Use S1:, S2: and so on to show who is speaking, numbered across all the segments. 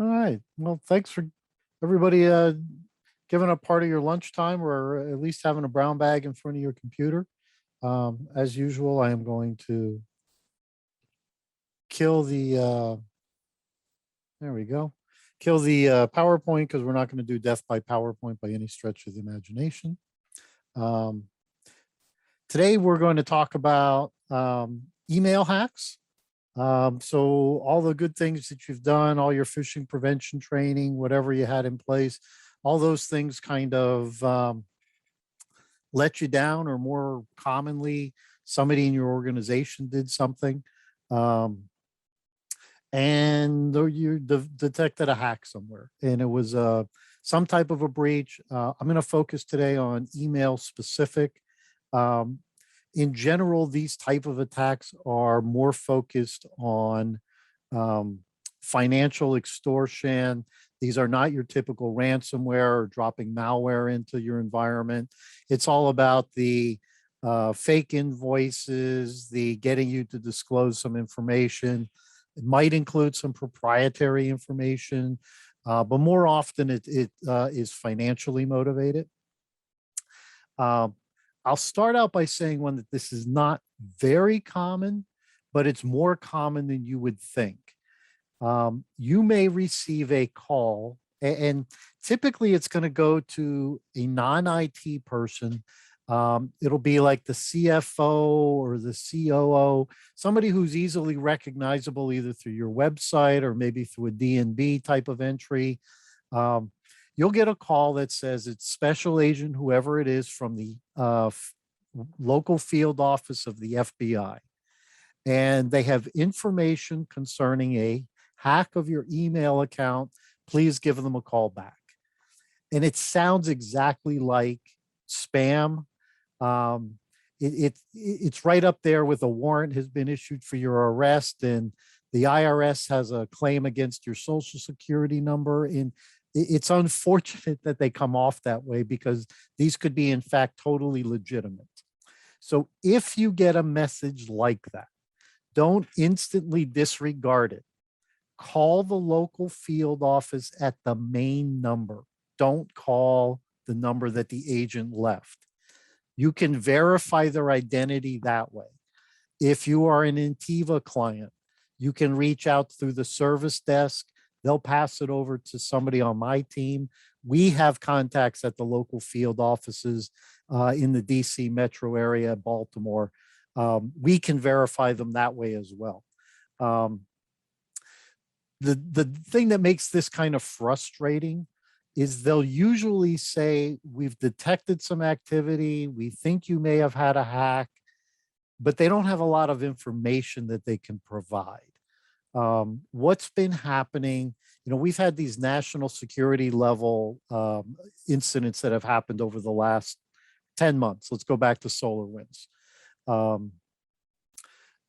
S1: All right. Well, thanks for everybody giving up part of your lunchtime or at least having a brown bag in front of your computer. As usual, I am going to kill there we go, kill the PowerPoint because we're not going to do death by PowerPoint by any stretch of the imagination. Um, Today, we're going to talk about email hacks. So all the good things that you've done, all your phishing prevention training, whatever you had in place, all those things kind of let you down, or more commonly, somebody in your organization did something, um, and you detected a hack somewhere, and it was some type of a breach. I'm going to focus today on email specific. Um, in general, these type of attacks are more focused on um, financial extortion. These are not your typical ransomware or dropping malware into your environment. It's all about the fake invoices, the getting you to disclose some information. It might include some proprietary information, but more often it is financially motivated. Um, I'll start out by saying one that this is not very common, but it's more common than you would think. You may receive a call, and typically it's going to go to a non-IT person. It'll be like the CFO or the COO, somebody who's easily recognizable either through your website or maybe through a DNB type of entry. Um, you'll get a call that says it's special agent, whoever it is, from the local field office of the FBI. And they have information concerning a hack of your email account. Please give them a call back. And it sounds exactly like spam. Um, it's right up there with a warrant has been issued for your arrest, and the IRS has a claim against your social security number. And it's unfortunate that they come off that way because these could be, in fact, totally legitimate. So if you get a message like that, don't instantly disregard it. Call the local field office at the main number. Don't call the number that the agent left. You can verify their identity that way. If you are an Intiva client, you can reach out through the service desk. They'll pass it over to somebody on my team. We have contacts at the local field offices in the DC metro area, Baltimore. We can verify them that way as well. The thing that makes this kind of frustrating is they'll usually say, we've detected some activity, we think you may have had a hack, but they don't have a lot of information that they can provide. What's been happening, we've had these national security level incidents that have happened over the last 10 months. Let's go back to SolarWinds.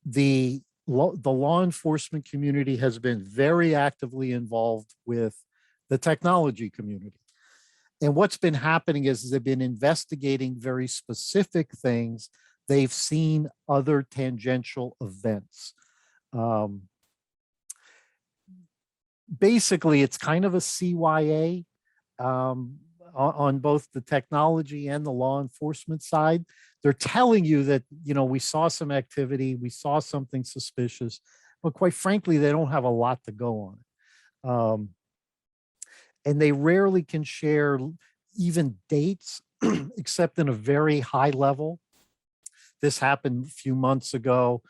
S1: The law enforcement community has been very actively involved with the technology community. And what's been happening is they've been investigating very specific things. They've seen other tangential events. Basically, it's kind of a CYA on both the technology and the law enforcement side. They're telling you that, we saw some activity, we saw something suspicious, but quite frankly, they don't have a lot to go on it. And they rarely can share even dates, except in a very high level. This happened a few months ago.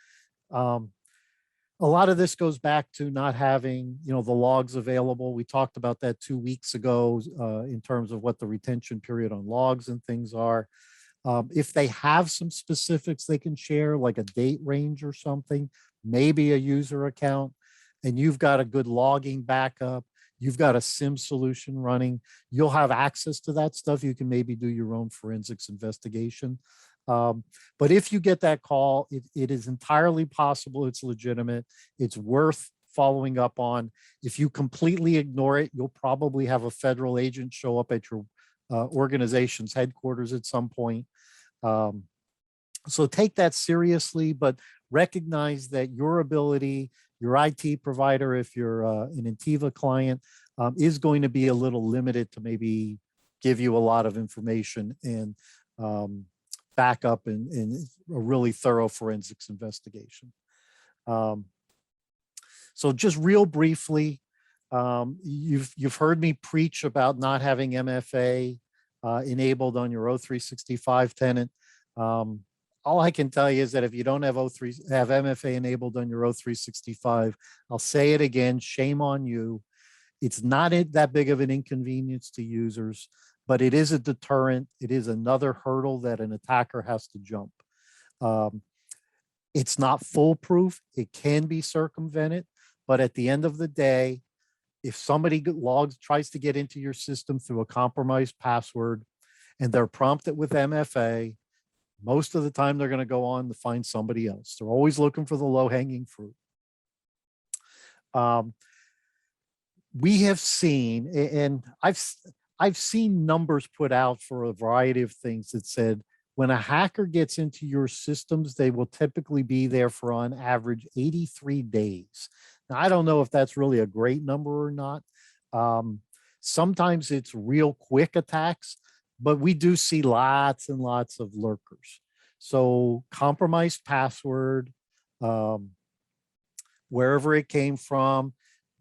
S1: A lot of this goes back to not having, the logs available. We talked about that 2 weeks ago in terms of what the retention period on logs and things are. If they have some specifics they can share, like a date range or something, maybe a user account, and you've got a good logging backup, you've got a SIM solution running, you'll have access to that stuff. You can maybe do your own forensics investigation. But if you get that call, it is entirely possible it's legitimate. It's worth following up on. If you completely ignore it, you'll probably have a federal agent show up at your organization's headquarters at some point. So take that seriously, but recognize that your ability Your IT provider, if you're an Intiva client, is going to be a little limited to maybe give you a lot of information and backup and a really thorough forensics investigation. So just real briefly, you've heard me preach about not having MFA enabled on your O365 tenant. All I can tell you is that if you don't have MFA enabled on your O365, I'll say it again, shame on you. It's not that big of an inconvenience to users, but it is a deterrent. It is another hurdle that an attacker has to jump. It's not foolproof. It can be circumvented, but at the end of the day, if somebody tries to get into your system through a compromised password and they're prompted with MFA, most of the time they're going to go on to find somebody else. They're always looking for the low-hanging fruit. We have seen, and I've seen numbers put out for a variety of things that said when a hacker gets into your systems, they will typically be there for on average 83 days. Now, I don't know if that's really a great number or not. Sometimes it's real quick attacks, but we do see lots and lots of lurkers. So compromised password, wherever it came from,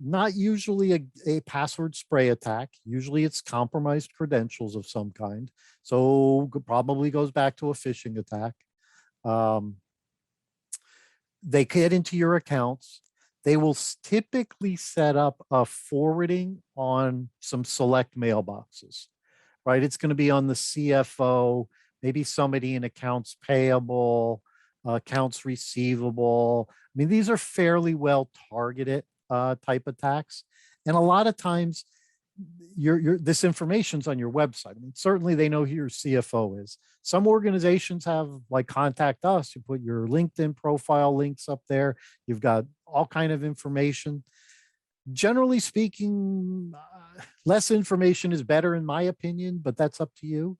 S1: not usually a password spray attack. Usually it's compromised credentials of some kind. So probably goes back to a phishing attack. They get into your accounts. They will typically set up a forwarding on some select mailboxes, right? It's going to be on the CFO, maybe somebody in accounts payable, accounts receivable. I mean, these are fairly well targeted type attacks. And a lot of times this information's on your website. I mean, certainly they know who your CFO is. Some organizations have like Contact Us. You put your LinkedIn profile links up there. You've got all kind of information. Generally speaking, less information is better in my opinion, but that's up to you.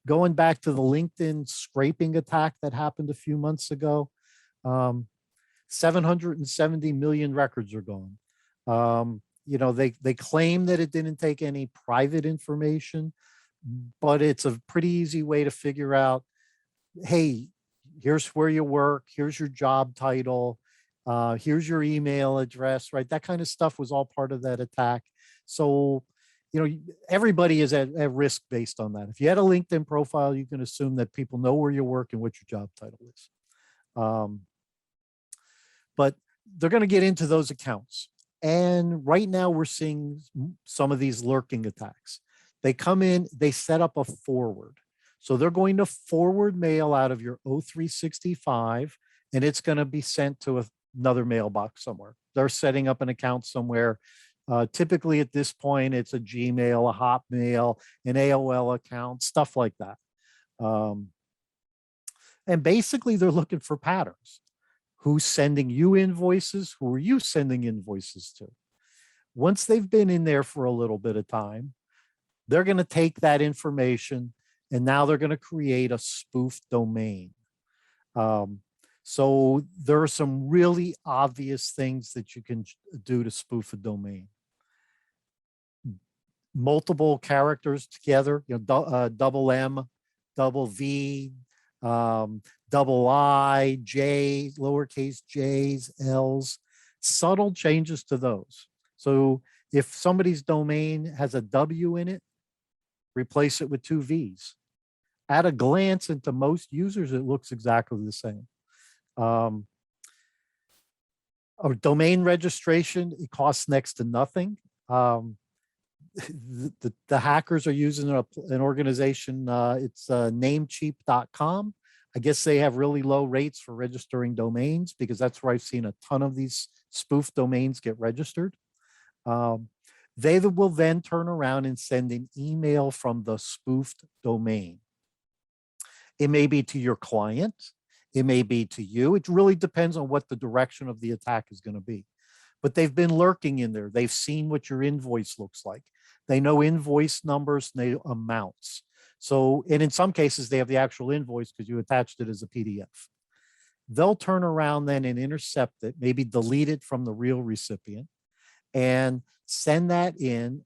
S1: Going back to the LinkedIn scraping attack that happened a few months ago, 770 million records are gone. You know, they claim that it didn't take any private information, but it's a pretty easy way to figure out, hey, here's where you work, here's your job title, here's your email address, right? That kind of stuff was all part of that attack. So, you know, everybody is at risk based on that. If you had a LinkedIn profile, you can assume that people know where you work and what your job title is. But they're going to get into those accounts. And right now we're seeing some of these lurking attacks. They come in, they set up a forward. So they're going to forward mail out of your O365 and it's going to be sent to another mailbox somewhere. They're setting up an account somewhere. Typically at this point, it's a Gmail, a Hotmail, an AOL account, stuff like that. And basically they're looking for patterns. Who's sending you invoices? Who are you sending invoices to? Once they've been in there for a little bit of time, they're going to take that information and now they're going to create a spoof domain. So there are some really obvious things that you can do to spoof a domain. Multiple characters together, you know, double M, double V, double I, J, lowercase j's, L's, subtle changes to those. So if somebody's domain has a W in it, replace it with two V's. At a glance, and to most users, it looks exactly the same. A domain registration, it costs next to nothing. The hackers are using an organization, it's namecheap.com. I guess they have really low rates for registering domains because that's where I've seen a ton of these spoof domains get registered. They will then turn around and send an email from the spoofed domain. It may be to your client. It may be to you. It really depends on what the direction of the attack is going to be. But they've been lurking in there. They've seen what your invoice looks like. They know invoice numbers and they amounts. So, and in some cases, they have the actual invoice because you attached it as a PDF. they'll turn around then and intercept it, maybe delete it from the real recipient and send that in.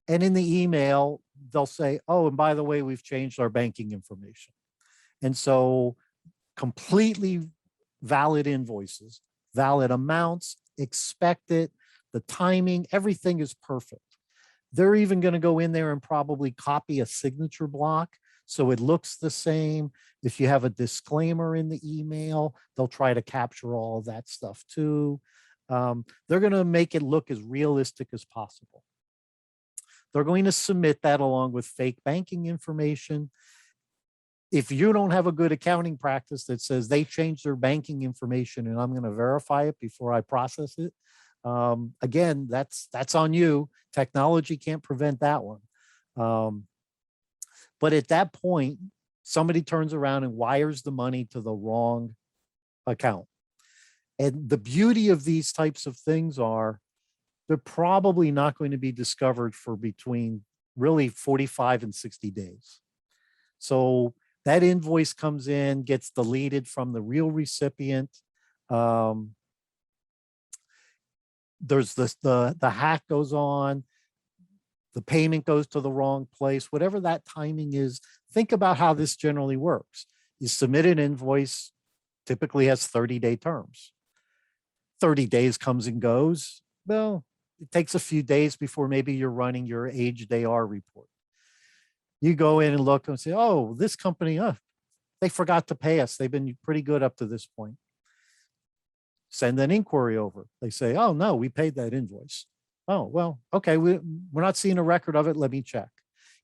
S1: And in the email, they'll say, oh, and by the way, we've changed our banking information. And so completely valid invoices, valid amounts, expected, the timing, everything is perfect. They're even going to go in there and probably copy a signature block so it looks the same. If you have a disclaimer in the email, they'll try to capture all of that stuff too. They're going to make it look as realistic as possible. They're going to submit that along with fake banking information. If you don't have a good accounting practice that says they changed their banking information and I'm going to verify it before I process it, again, that's on you. Technology can't prevent that one. But at that point, somebody turns around and wires the money to the wrong account. And the beauty of these types of things are they're probably not going to be discovered for between really 45 and 60 days. So that invoice comes in, gets deleted from the real recipient. There's the hack goes on, the payment goes to the wrong place, whatever that timing is. Think about how this generally works. You submit an invoice, typically has 30-day terms. 30 days comes and goes. Well, it takes a few days before maybe you're running your aged AR report. You go in and look and say, oh, this company, they forgot to pay us. They've been pretty good up to this point. Send an inquiry over. They say, oh, no, we paid that invoice. Oh, well, okay, we're not seeing a record of it. Let me check.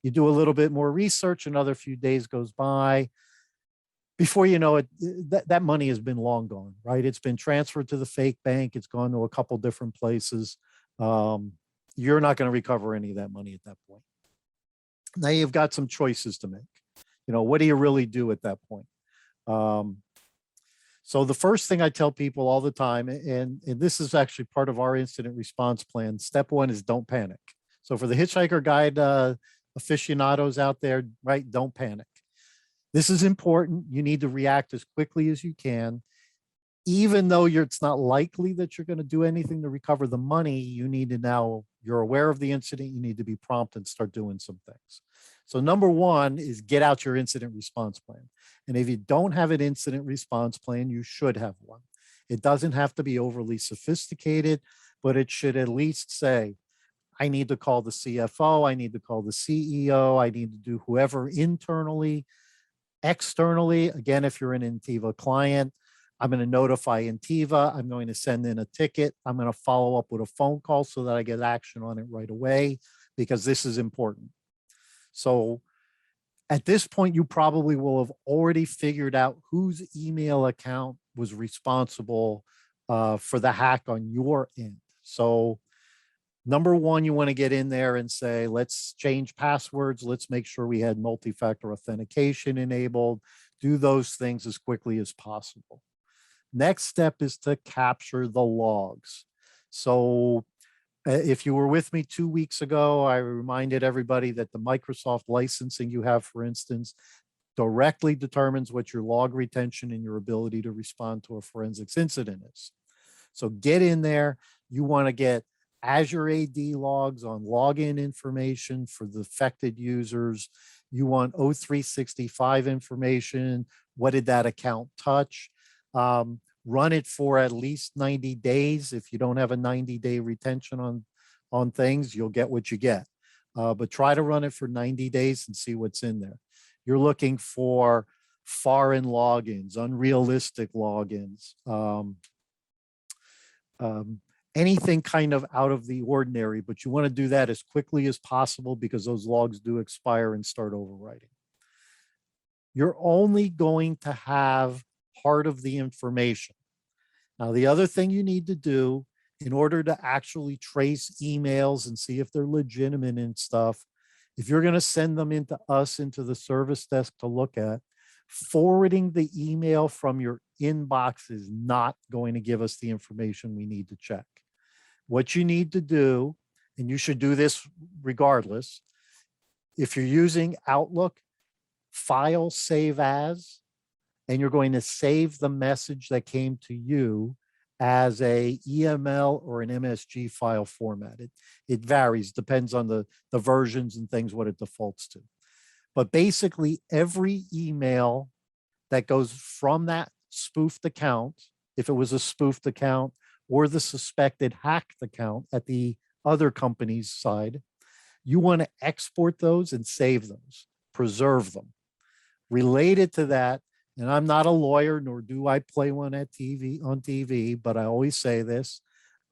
S1: You do a little bit more research, another few days goes by. Before you know it, that money has been long gone, right? It's been transferred to the fake bank. It's gone to a couple different places. You're not going to recover any of that money at that point. Now you've got some choices to make. What do you really do at that point? So the first thing I tell people all the time, and this is actually part of our incident response plan, step one is don't panic. So for the Hitchhiker Guide aficionados out there, right, don't panic. This is important. You need to react as quickly as you can. Even though it's not likely that you're going to do anything to recover the money, you need to now, you're aware of the incident, you need to be prompt and start doing some things. So number one is get out your incident response plan. And if you don't have an incident response plan, you should have one. It doesn't have to be overly sophisticated, but it should at least say, I need to call the CFO, I need to call the CEO, I need to do whoever internally, externally. Again, if you're an Intiva client, I'm going to notify Intiva. I'm going to send in a ticket. I'm going to follow up with a phone call so that I get action on it right away, because this is important. So at this point, you probably will have already figured out whose email account was responsible for the hack on your end. So number one, you want to get in there and say, let's change passwords. Let's make sure we had multi-factor authentication enabled. Do those things as quickly as possible. Next step is to capture the logs. So if you were with me 2 weeks ago, I reminded everybody that the Microsoft licensing you have, for instance, directly determines what your log retention and your ability to respond to a forensics incident is. So get in there. You want to get Azure AD logs on login information for the affected users. You want O365 information. What did that account touch? Run it for at least 90 days. If you don't have a 90-day retention on things, you'll get what you get. But try to run it for 90 days and see what's in there. You're looking for foreign logins, unrealistic logins, anything kind of out of the ordinary, but you want to do that as quickly as possible because those logs do expire and start overwriting. You're only going to have part of the information. Now, the other thing you need to do in order to actually trace emails and see if they're legitimate and stuff, if you're going to send them into the service desk to look at, forwarding the email from your inbox is not going to give us the information we need to check. What you need to do, and you should do this regardless, if you're using Outlook, file save as, and you're going to save the message that came to you as a EML or an MSG file format. It varies, depends on the versions and things, what it defaults to. But basically, every email that goes from that spoofed account, if it was a spoofed account or the suspected hacked account at the other company's side, you want to export those and save those, preserve them. Related to that, and I'm not a lawyer, nor do I play one on TV, but I always say this,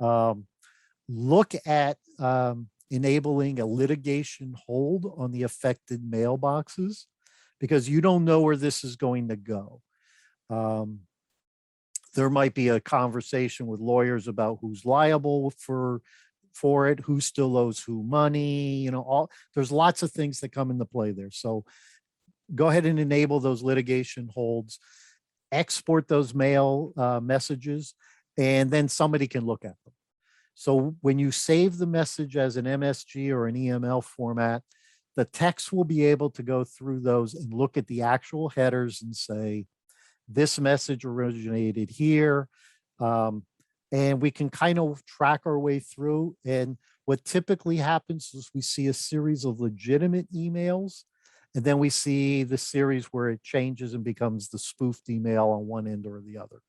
S1: look at enabling a litigation hold on the affected mailboxes, because you don't know where this is going to go. There might be a conversation with lawyers about who's liable for it, who still owes who money, there's lots of things that come into play there. So go ahead and enable those litigation holds, export those mail messages, and then somebody can look at them. So when you save the message as an MSG or an EML format, the text will be able to go through those and look at the actual headers and say, this message originated here. And we can kind of track our way through. And what typically happens is we see a series of legitimate emails, and then we see the series where it changes and becomes the spoofed email on one end or the other.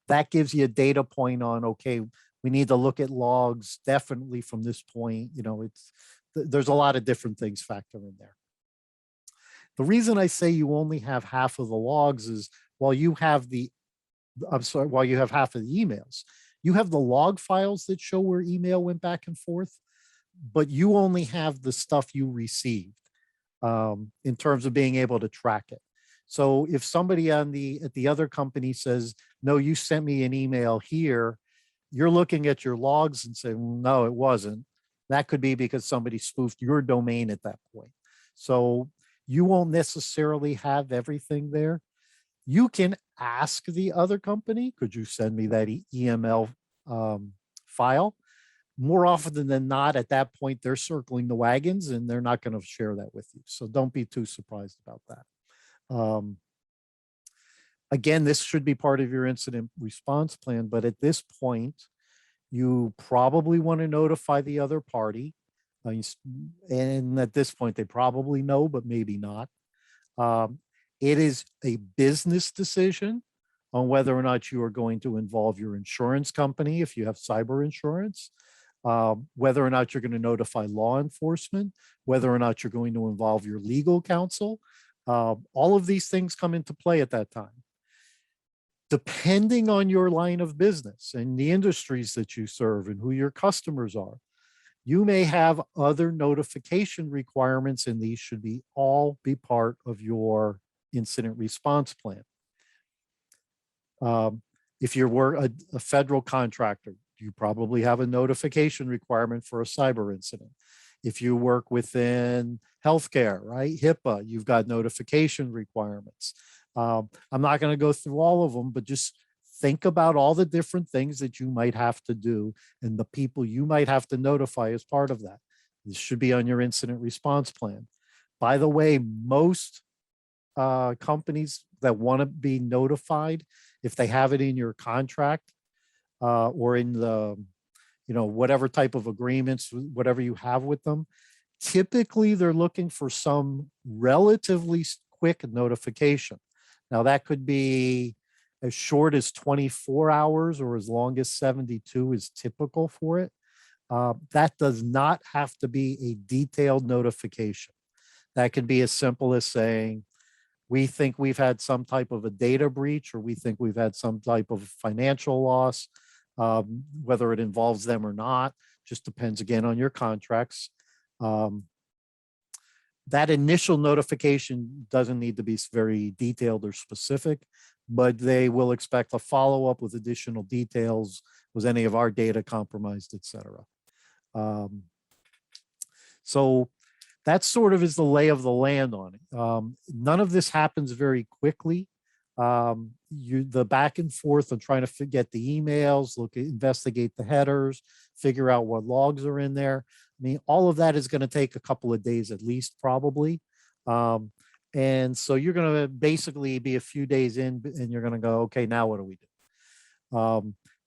S1: That gives you a data point on, okay, we need to look at logs definitely from this point. There's a lot of different things factor in there. The reason I say you only have half of the logs is while you have half of the emails, you have the log files that show where email went back and forth, but you only have the stuff you received in terms of being able to track it. So if somebody at the other company says, no, you sent me an email here, you're looking at your logs and saying, no, it wasn't. That could be because somebody spoofed your domain at that point. So you won't necessarily have everything there. You can ask the other company, could you send me that EML file? More often than not, at that point, they're circling the wagons and they're not going to share that with you. So don't be too surprised about that. Again, this should be part of your incident response plan, but at this point, you probably want to notify the other party. And at this point, they probably know, but maybe not. It is a business decision on whether or not you are going to involve your insurance company if you have cyber insurance, whether or not you're going to notify law enforcement, whether or not you're going to involve your legal counsel. All of these things come into play at that time. Depending on your line of business and the industries that you serve and who your customers are, you may have other notification requirements, and these should all be part of your incident response plan. If you're a federal contractor, you probably have a notification requirement for a cyber incident. If you work within healthcare, right, HIPAA, you've got notification requirements. I'm not going to go through all of them, but just think about all the different things that you might have to do and the people you might have to notify as part of that. This should be on your incident response plan. By the way, most companies that want to be notified, if they have it in your contract or in the, whatever type of agreements, whatever you have with them, typically they're looking for some relatively quick notification. Now that could be as short as 24 hours or as long as 72 is typical for it. That does not have to be a detailed notification. That can be as simple as saying, we think we've had some type of a data breach, or we think we've had some type of financial loss, whether it involves them or not, just depends again on your contracts. That initial notification doesn't need to be very detailed or specific, but they will expect a follow-up with additional details. Was any of our data compromised, et cetera. So that sort of is the lay of the land on it. None of this happens very quickly. The back and forth of trying to get the emails, investigate the headers, figure out what logs are in there. I mean, all of that is going to take a couple of days at least, probably. And so you're going to basically be a few days in and you're going to go, okay, now what do we do?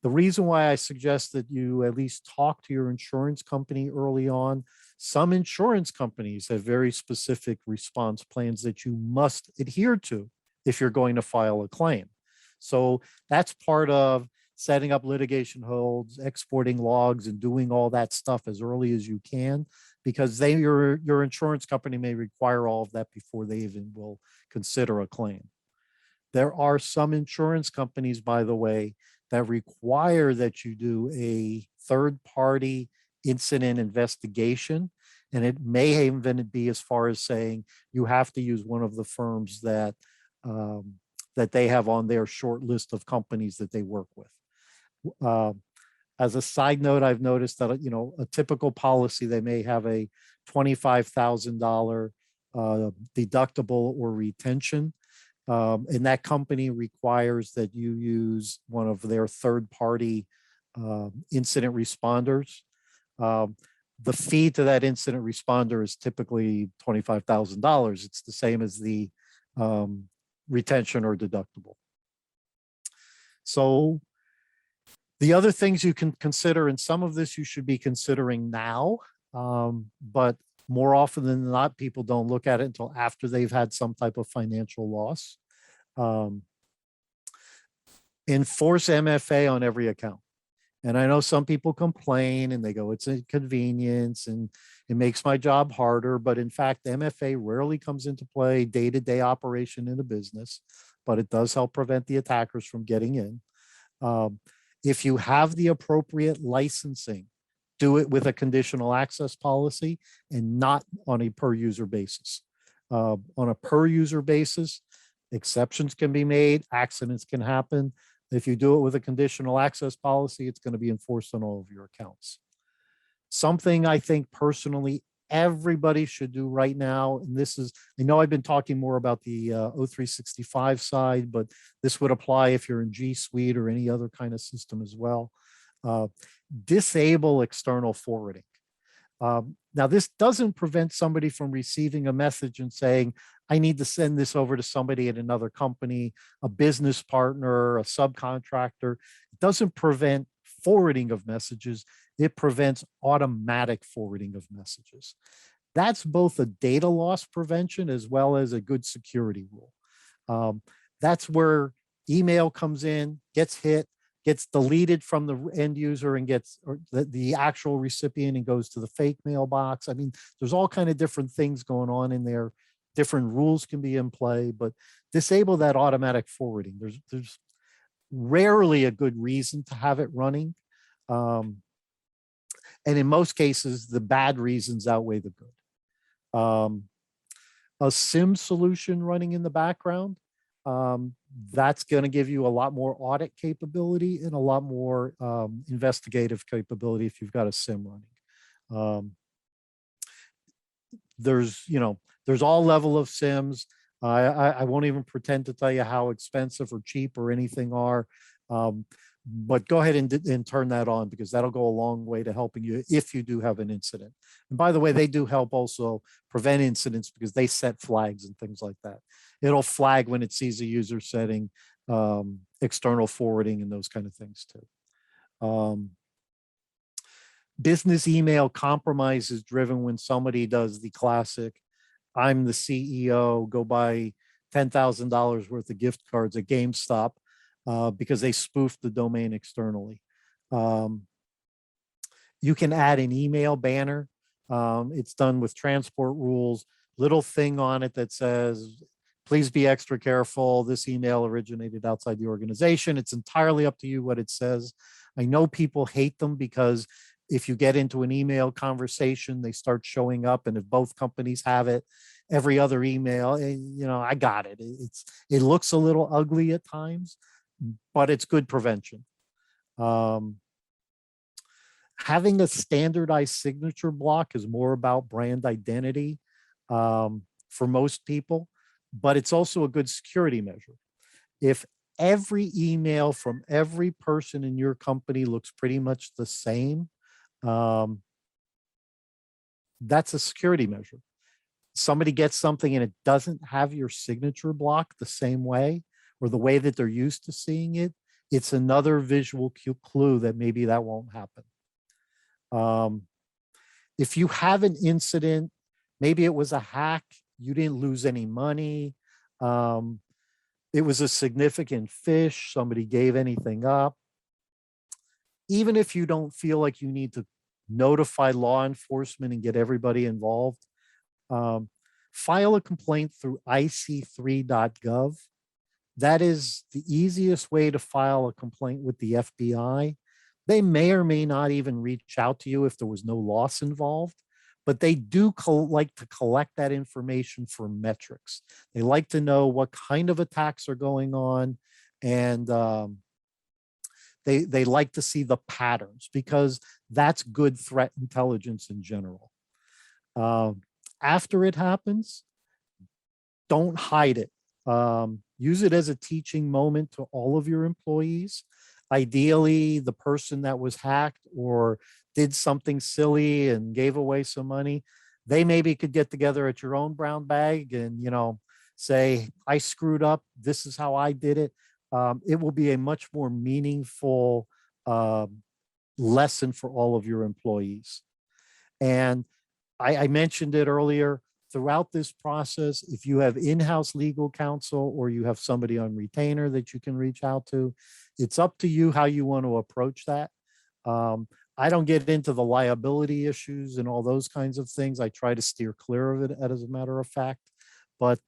S1: The reason why I suggest that you at least talk to your insurance company early on, some insurance companies have very specific response plans that you must adhere to if you're going to file a claim. So that's part of setting up litigation holds, exporting logs, and doing all that stuff as early as you can, because your insurance company may require all of that before they even will consider a claim. There are some insurance companies, by the way, that require that you do a third-party incident investigation, and it may even be as far as saying you have to use one of the firms that that they have on their short list of companies that they work with. As a side note, I've noticed that a typical policy, they may have a $25,000 deductible or retention. And that company requires that you use one of their third-party incident responders. The fee to that incident responder is typically $25,000. It's the same as the retention or deductible. So the other things you can consider, and some of this you should be considering now, but more often than not, people don't look at it until after they've had some type of financial loss. Enforce MFA on every account. And I know some people complain and they go, it's a convenience and it makes my job harder. But in fact, MFA rarely comes into play day-to-day operation in a business, but it does help prevent the attackers from getting in. If you have the appropriate licensing, do it with a conditional access policy and not on a per user basis. On a per user basis, exceptions can be made, accidents can happen. If you do it with a conditional access policy, it's going to be enforced on all of your accounts. Something I think personally everybody should do right now, and this is, I know I've been talking more about the O365 side, but this would apply if you're in G Suite or any other kind of system as well. Disable external forwarding. Now, this doesn't prevent somebody from receiving a message and saying, I need to send this over to somebody at another company, a business partner, a subcontractor. It doesn't prevent forwarding of messages. It prevents automatic forwarding of messages. That's both a data loss prevention as well as a good security rule. That's where email comes in, gets hit, gets deleted from the end user and gets the actual recipient and goes to the fake mailbox. I mean, there's all kind of different things going on in there. Different rules can be in play, but disable that automatic forwarding. There's rarely a good reason to have it running. And in most cases, the bad reasons outweigh the good. A SIM solution running in the background, that's going to give you a lot more audit capability and a lot more investigative capability if you've got a SIM running. There's all level of SIMs. I won't even pretend to tell you how expensive or cheap or anything are. But go ahead and turn that on, because that'll go a long way to helping you if you do have an incident. And by the way, they do help also prevent incidents because they set flags and things like that. It'll flag when it sees a user setting external forwarding and those kind of things too. Business email compromise is driven when somebody does the classic, I'm the CEO, go buy $10,000 worth of gift cards at GameStop because they spoofed the domain externally. You can add an email banner. It's done with transport rules, little thing on it that says, please be extra careful. This email originated outside the organization. It's entirely up to you what it says. I know people hate them because if you get into an email conversation, they start showing up. And if both companies have it, every other email, I got it. It looks a little ugly at times, but it's good prevention. Having a standardized signature block is more about brand identity for most people, but it's also a good security measure. If every email from every person in your company looks pretty much the same, that's a security measure. somebody gets something and it doesn't have your signature block the same way or the way that they're used to seeing it, it's another visual clue that maybe that won't happen. If you have an incident, maybe it was a hack, you didn't lose any money, it was a significant phish, somebody gave anything up. Even if you don't feel like you need to notify law enforcement and get everybody involved, file a complaint through ic3.gov. That is the easiest way to file a complaint with the FBI. They may or may not even reach out to you if there was no loss involved, but they do like to collect that information for metrics. They like to know what kind of attacks are going on, and they like to see the patterns, because that's good threat intelligence in general. After it happens, don't hide it. Use it as a teaching moment to all of your employees. Ideally, the person that was hacked or did something silly and gave away some money, they maybe could get together at your own brown bag and, say, I screwed up. This is how I did it. It will be a much more meaningful lesson for all of your employees. And I mentioned it earlier, throughout this process, if you have in-house legal counsel or you have somebody on retainer that you can reach out to, it's up to you how you want to approach that. I don't get into the liability issues and all those kinds of things. I try to steer clear of it, as a matter of fact, but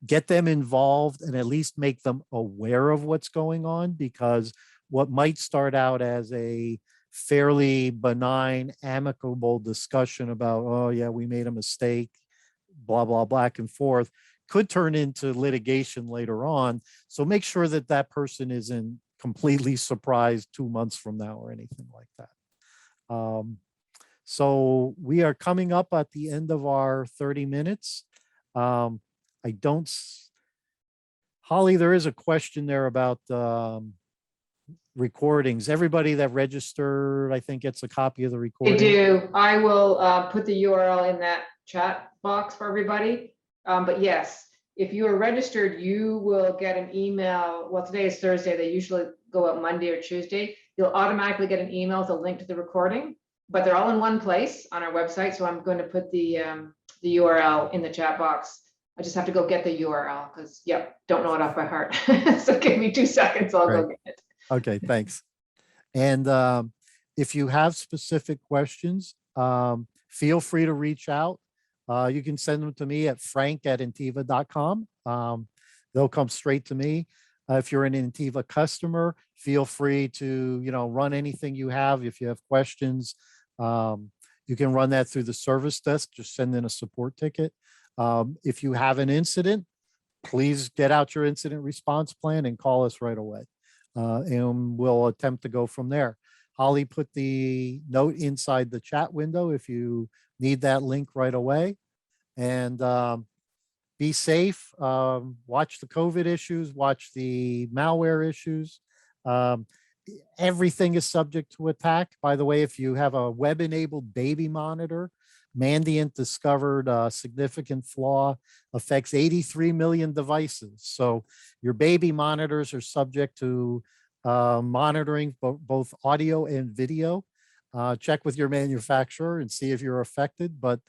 S1: get them involved and at least make them aware of what's going on, because what might start out as a fairly benign, amicable discussion about, oh yeah, we made a mistake, blah, blah, back and forth, could turn into litigation later on. So make sure that that person isn't completely surprised 2 months from now or anything like that. So we are coming up at the end of our 30 minutes. I don't, Holly, there is a question there about recordings. Everybody that registered, I think, gets a copy of the recording.
S2: They do. I will put the URL in that chat box for everybody. But yes, if you are registered, you will get an email. Well, today is Thursday. They usually go out Monday or Tuesday. You'll automatically get an email with a link to the recording, but they're all in one place on our website. So I'm going to put the URL in the chat box. I just have to go get the URL because, yep, don't know it off by heart. So give me 2 seconds. I'll go get it.
S1: Okay, thanks. And if you have specific questions, feel free to reach out. You can send them to me at frank@intiva.com. They'll come straight to me. If you're an Intiva customer, feel free to run anything you have. If you have questions, you can run that through the service desk. Just send in a support ticket. If you have an incident, please get out your incident response plan and call us right away. And we'll attempt to go from there. Holly put the note inside the chat window if you need that link right away. And be safe. Watch the COVID issues, watch the malware issues. Everything is subject to attack. By the way, if you have a web-enabled baby monitor, Mandiant discovered a significant flaw, affects 83 million devices. So your baby monitors are subject to monitoring both audio and video. Check with your manufacturer and see if you're affected, but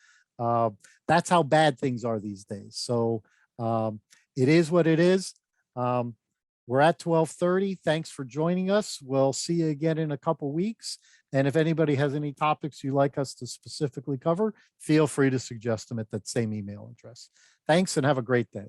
S1: that's how bad things are these days. So it is what it is. We're at 12:30. Thanks for joining us. We'll see you again in a couple weeks. And if anybody has any topics you'd like us to specifically cover, feel free to suggest them at that same email address. Thanks and have a great day.